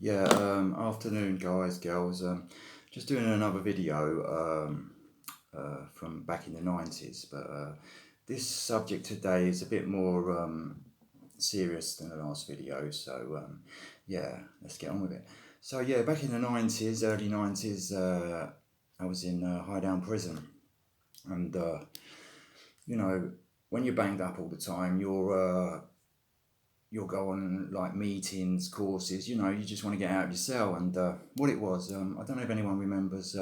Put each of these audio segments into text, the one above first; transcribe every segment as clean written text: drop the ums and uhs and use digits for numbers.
Afternoon guys, girls. Just doing another video from back in the 90s, but this subject today is a bit more serious than the last video, so let's get on with it. So yeah, back in the 90s, early 90s, I was in Highdown prison, and you know, when you're banged up all the time, you'll go on like meetings, courses, you just want to get out of your cell. And what it was, I don't know if anyone remembers,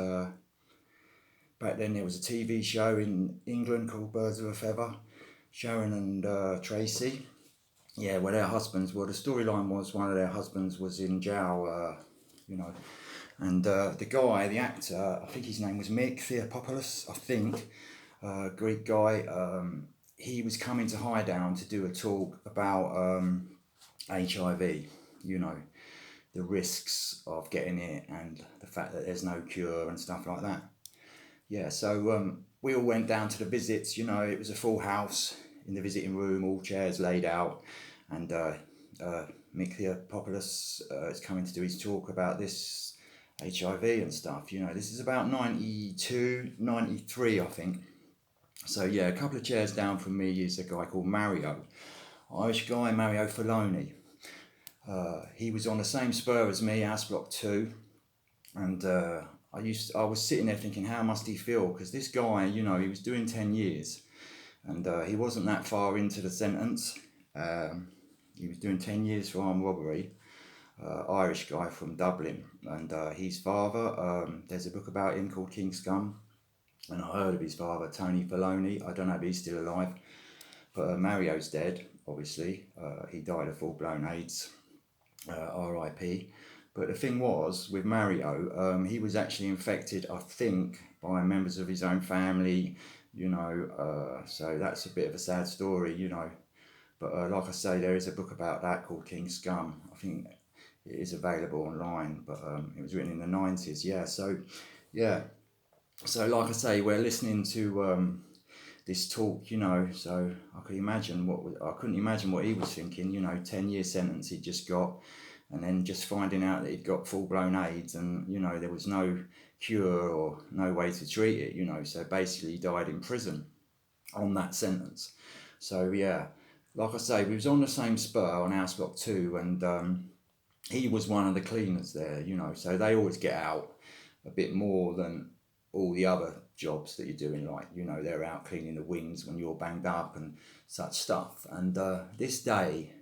back then there was a TV show in England called Birds of a Feather, Sharon and Tracy. Yeah, well, their husbands, the storyline was one of their husbands was in jail, and the guy, the actor, I think his name was Mick Theopopoulos, I think, Greek guy. He was coming to Highdown to do a talk about HIV, the risks of getting it and the fact that there's no cure and stuff like that. Yeah, so we all went down to the visits, it was a full house in the visiting room, all chairs laid out, and Mick Theopopoulos is coming to do his talk about this HIV and stuff. This is about 92, 93, I think. So yeah, a couple of chairs down from me is a guy called Mario, Irish guy, Mario Faloni. He was on the same spur as me, House Block 2, and I was sitting there thinking, how must he feel? Because this guy, he was doing 10 years, and he wasn't that far into the sentence. He was doing 10 years for armed robbery. Irish guy from Dublin, and his father, there's a book about him called King Scum, and I heard of his father, Tony Faloni. I don't know if he's still alive, but Mario's dead, obviously. He died of full-blown AIDS, R.I.P. But the thing was, with Mario, he was actually infected, I think, by members of his own family, so that's a bit of a sad story, But like I say, there is a book about that called King Scum. I think it is available online, but it was written in the 90s, So like I say, we're listening to this talk, so I couldn't imagine what he was thinking, 10-year sentence he'd just got, and then just finding out that he'd got full-blown AIDS, and there was no cure or no way to treat it, so basically he died in prison on that sentence. So yeah, like I say, we was on the same spur on House Block 2, and he was one of the cleaners there, so they always get out a bit more than all the other jobs that you're doing, like, they're out cleaning the wings when you're banged up and such stuff. And this day,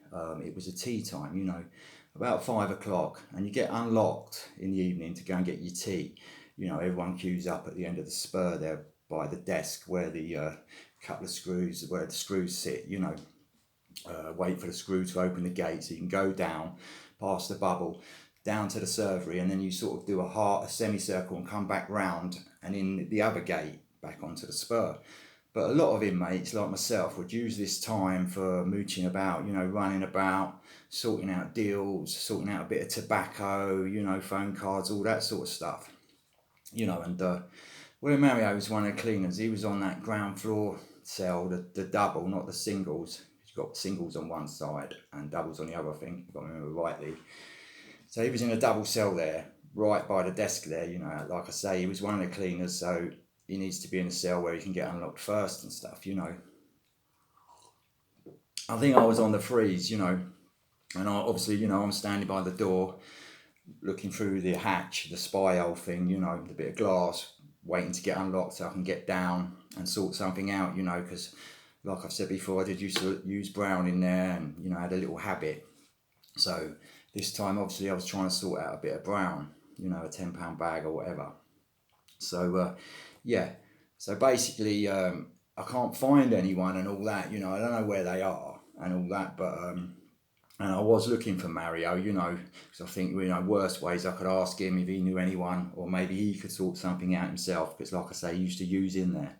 it was a tea time, about 5 o'clock, and you get unlocked in the evening to go and get your tea. Everyone queues up at the end of the spur there by the desk where the couple of screws, where the screws sit, wait for the screw to open the gate so you can go down past the bubble down to the servery, and then you sort of do a semicircle and come back round and in the other gate back onto the spur. But a lot of inmates like myself would use this time for mooching about, running about, sorting out deals, sorting out a bit of tobacco, phone cards, all that sort of stuff. And where Mario was one of the cleaners, he was on that ground floor cell, the double, not the singles. You've got singles on one side and doubles on the other, I think, if I remember rightly. So he was in a double cell there, right by the desk there, like I say, he was one of the cleaners, so he needs to be in a cell where he can get unlocked first and stuff, I think I was on the freeze, and I obviously, I'm standing by the door, looking through the hatch, the spy hole thing, the bit of glass, waiting to get unlocked so I can get down and sort something out, because like I've said before, I did used to use brown in there, and, I had a little habit. So this time, obviously, I was trying to sort out a bit of brown, a £10 bag or whatever. So, so basically, I can't find anyone and all that, I don't know where they are and all that, but, and I was looking for Mario, because I think, worst ways I could ask him if he knew anyone, or maybe he could sort something out himself, because like I say, he used to use in there,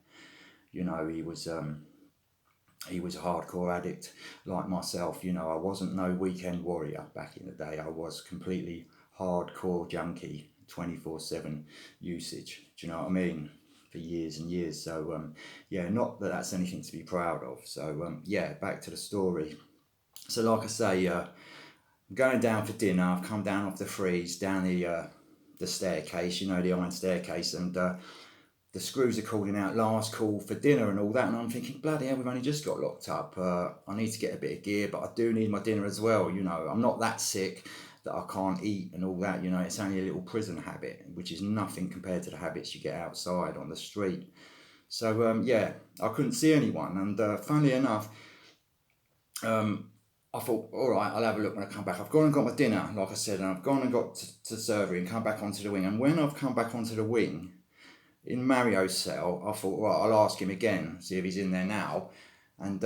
he was a hardcore addict like myself, I wasn't no weekend warrior back in the day. I was completely hardcore junkie, 24/7 usage, do you know what I mean, for years and years. So not that that's anything to be proud of. So back to the story. So like I say, I'm going down for dinner. I've come down off the freeze, down the staircase, you know, the iron staircase, and the screws are calling out last call for dinner and all that, and I'm thinking, bloody hell, we've only just got locked up. I need to get a bit of gear, but I do need my dinner as well, you know. I'm not that sick that I can't eat and all that, you know. It's only a little prison habit, which is nothing compared to the habits you get outside on the street. So yeah, I couldn't see anyone, and funnily enough, um, I thought, all right, I'll have a look when I come back. I've gone and got my dinner, like I said, and I've gone and got to the surgery and come back onto the wing. And when I've come back onto the wing, in Mario's cell, I thought, right, I'll ask him again, see if he's in there now. And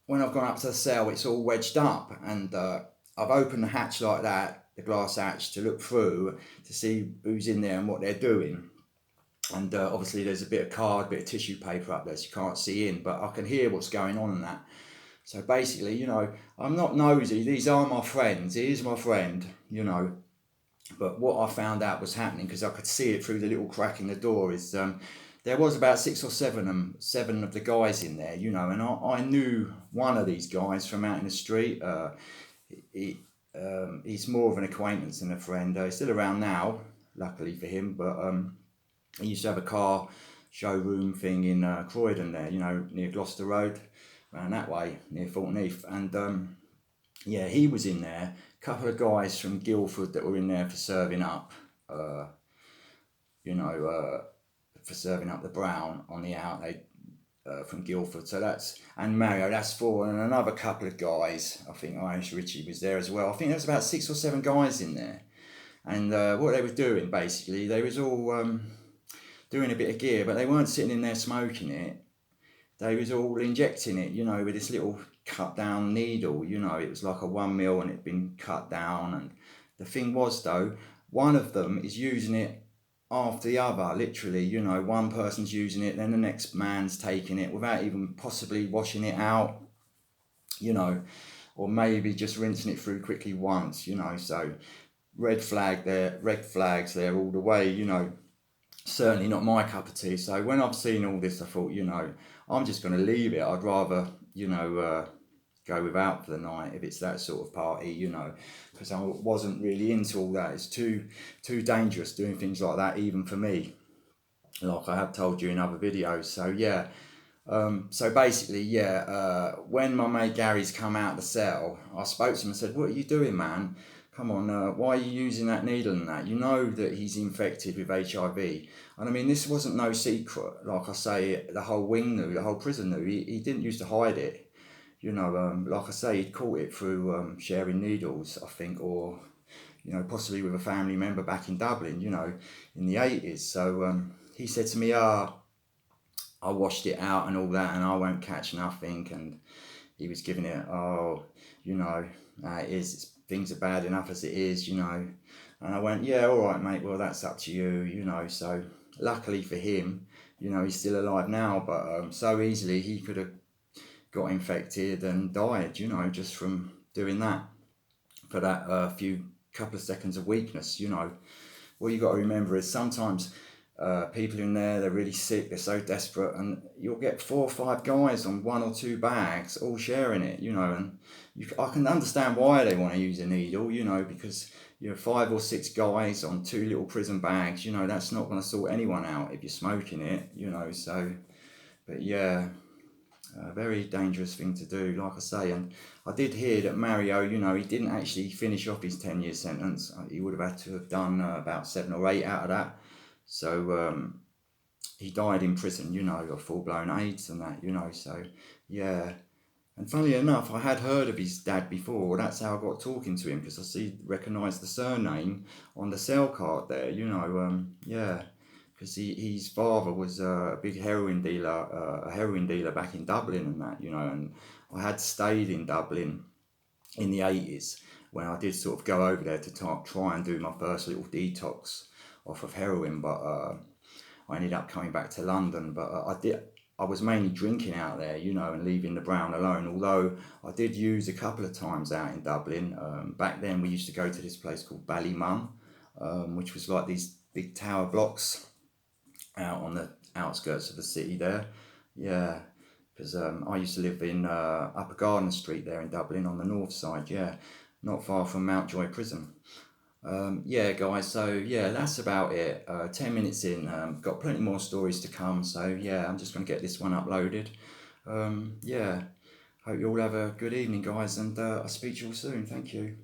when I've gone up to the cell, it's all wedged up, and I've opened the hatch like that, the glass hatch, to look through to see who's in there and what they're doing. And obviously, there's a bit of card, bit of tissue paper up there, so you can't see in, but I can hear what's going on in that. So basically, you know, I'm not nosy. These are my friends. He is my friend, you know. But what I found out was happening, because I could see it through the little crack in the door, is there was about 6 or 7 of the guys in there, you know, and I knew one of these guys from out in the street. He, he's more of an acquaintance than a friend. He's still around now, luckily for him, but he used to have a car showroom thing in Croydon there, you know, near Gloucester Road, around that way, near Fulton Heath. And yeah, he was in there. A couple of guys from Guildford that were in there for serving up, you know, for serving up the brown on the out. They from Guildford. So that's, and Mario, that's 4, and another couple of guys. I think Irish Richie was there as well. I think there was about 6 or 7 guys in there. And what they were doing, basically, they was all doing a bit of gear, but they weren't sitting in there smoking it. They was all injecting it, you know, with this little cut down needle, you know. It was like a 1 mil and it'd been cut down. And the thing was, though, one of them is using it after the other, literally, you know. One person's using it, then the next man's taking it without even possibly washing it out, you know, or maybe just rinsing it through quickly once, you know. So red flags there all the way, you know. Certainly not my cup of tea. So when I've seen all this, I thought, you know, I'm just going to leave it. I'd rather, you know, go without for the night if it's that sort of party, you know, because I wasn't really into all that. It's too dangerous doing things like that, even for me, like I have told you in other videos. So yeah, so basically, yeah, when my mate Gary's come out of the cell, I spoke to him and said, what are you doing, man? Come on, why are you using that needle and that? You know that he's infected with HIV. And I mean, this wasn't no secret. Like I say, the whole wing knew, the whole prison knew. He didn't used to hide it. You know, like I say, he'd caught it through sharing needles, I think, or, you know, possibly with a family member back in Dublin, you know, in the 80s. So he said to me, I washed it out and all that, and I won't catch nothing. And he was giving it, oh, you know, things are bad enough as it is, you know. And I went, yeah, all right, mate, well, that's up to you, you know. So luckily for him, you know, he's still alive now, but so easily he could have got infected and died, you know, just from doing that, for that few couple of seconds of weakness, you know. What you got to remember is sometimes people in there, they're really sick, they're so desperate, and you'll get 4 or 5 guys on 1 or 2 bags all sharing it, you know. And I can understand why they want to use a needle, you know, because, you know, 5 or 6 guys on 2 little prison bags, you know, that's not going to sort anyone out if you're smoking it, you know. So, but yeah, a very dangerous thing to do, like I say. And I did hear that Mario, you know, he didn't actually finish off his 10-year sentence. He would have had to have done about 7 or 8 out of that. So he died in prison, you know, of full-blown AIDS and that, you know. So yeah. And funnily enough, I had heard of his dad before. That's how I got talking to him, because I recognised the surname on the cell card there, you know. Yeah, because his father was a big heroin dealer back in Dublin and that, you know. And I had stayed in Dublin in the 80s when I did sort of go over there to try and do my first little detox off of heroin, but I ended up coming back to London. But I was mainly drinking out there, you know, and leaving the brown alone. Although I did use a couple of times out in Dublin. Back then we used to go to this place called Ballymum, which was like these big tower blocks out on the outskirts of the city there. Yeah, because I used to live in Upper Garden Street there in Dublin on the north side, yeah. not far from Mountjoy Prison. Yeah, guys, so yeah, that's about it. 10 minutes in, got plenty more stories to come, so yeah, I'm just going to get this one uploaded. Yeah, hope you all have a good evening, guys, and I'll speak to you all soon. Thank you.